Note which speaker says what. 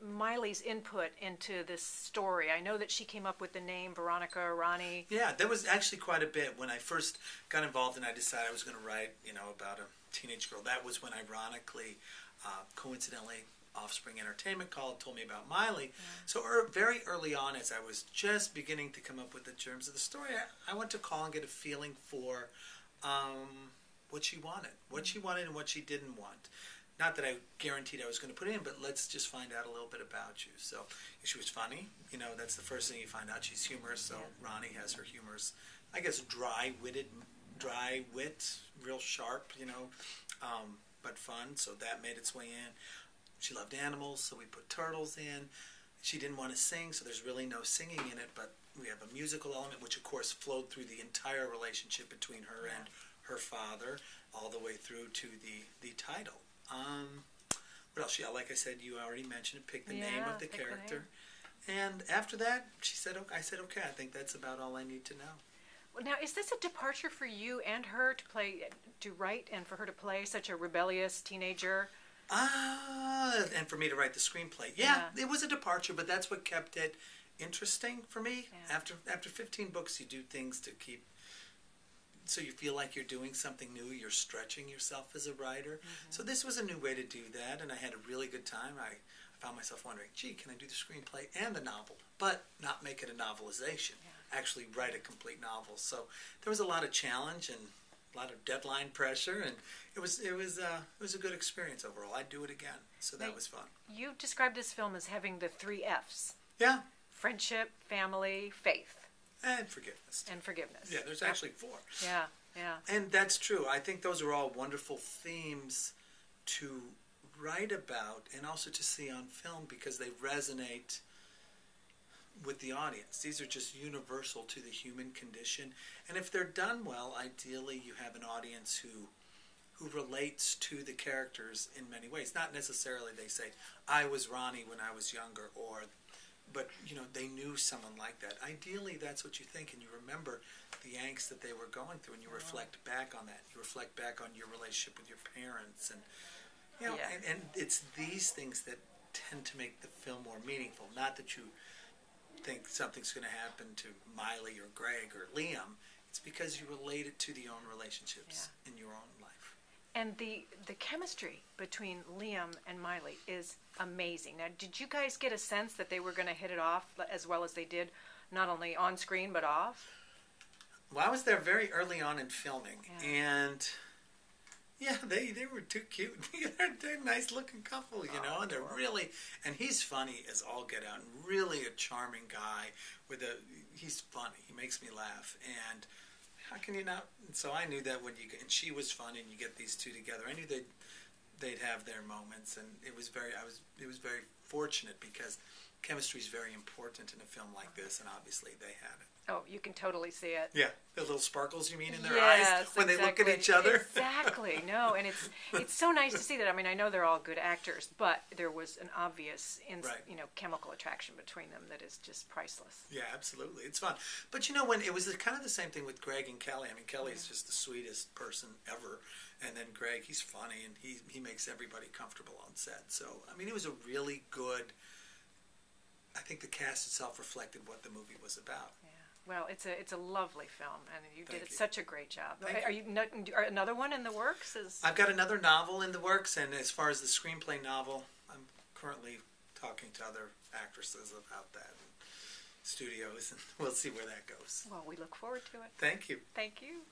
Speaker 1: Miley's input into this story? I know that she came up with the name Veronica or Ronnie.
Speaker 2: Yeah, there was actually quite a bit. When I first got involved and I decided I was going to write, about a teenage girl, that was when ironically, coincidentally, Offspring Entertainment called, told me about Miley. Yeah. So very early on, as I was just beginning to come up with the germs of the story, I went to call and get a feeling for what she wanted and what she didn't want. Not that I guaranteed I was going to put in, but let's just find out a little bit about you. So she was funny. That's the first thing you find out. She's humorous. So Ronnie has her humorous, I guess, dry wit, real sharp, but fun. So that made its way in. She loved animals, so we put turtles in. She didn't want to sing, so there's really no singing in it, but we have a musical element, which of course flowed through the entire relationship between her and her father, all the way through to the title. What else? Yeah, like I said, you already mentioned it. Pick the name of the character, and after that, she said, "Okay." I said, "Okay." I think that's about all I need to know.
Speaker 1: Well, now, is this a departure for you and her to write, and for her to play such a rebellious teenager?
Speaker 2: And for me to write the screenplay. Yeah, it was a departure, but that's what kept it interesting for me. Yeah. After 15 books, you do things to keep. So you feel like you're doing something new, you're stretching yourself as a writer. Mm-hmm. So this was a new way to do that, and I had a really good time. I found myself wondering, gee, can I do the screenplay and the novel, but not make it a novelization, actually write a complete novel. So there was a lot of challenge and a lot of deadline pressure, and it was a good experience overall. I'd do it again, so that was fun.
Speaker 1: You described this film as having the 3 F's.
Speaker 2: Yeah.
Speaker 1: Friendship, family, faith.
Speaker 2: And forgiveness.
Speaker 1: And forgiveness.
Speaker 2: Yeah, there's actually 4.
Speaker 1: Yeah, yeah.
Speaker 2: And that's true. I think those are all wonderful themes to write about and also to see on film because they resonate with the audience. These are just universal to the human condition. And if they're done well, ideally you have an audience who relates to the characters in many ways. Not necessarily they say, I was Ronnie when I was younger, but they knew someone like that. Ideally, that's what you think, and you remember the angst that they were going through, and you reflect back on that. You reflect back on your relationship with your parents, and and it's these things that tend to make the film more meaningful. Not that you think something's going to happen to Miley or Greg or Liam. It's because you relate it to the own relationships in your own life.
Speaker 1: And the chemistry between Liam and Miley is amazing. Now, did you guys get a sense that they were going to hit it off as well as they did, not only on screen but off?
Speaker 2: Well, I was there very early on in filming, and they were too cute. They're a nice-looking couple, and they're really, and he's funny as all get out, and really a charming guy. He's funny. He makes me laugh, and how can you not? So I knew that and she was fun, and you get these two together. I knew they'd have their moments, and it was very fortunate because chemistry is very important in a film like this, and obviously they had it.
Speaker 1: Oh, you can totally see it.
Speaker 2: Yeah, the little sparkles you mean in their eyes when they look at each other.
Speaker 1: Exactly. No, and it's so nice to see that. I mean, I know they're all good actors, but there was an obvious, chemical attraction between them that is just priceless.
Speaker 2: Yeah, absolutely. It's fun. But when it was kind of the same thing with Greg and Kelly. I mean, Kelly's just the sweetest person ever, and then Greg, he's funny and he makes everybody comfortable on set. So I mean, it was a really good. I think the cast itself reflected what the movie was about.
Speaker 1: Yeah. Well, it's a lovely film, and you did such a great job.
Speaker 2: Thank
Speaker 1: are another one in the works?
Speaker 2: I've got another novel in the works, and as far as the screenplay novel, I'm currently talking to other actresses about that, and studios, and we'll see where that goes.
Speaker 1: Well, we look forward to it.
Speaker 2: Thank you.
Speaker 1: Thank you.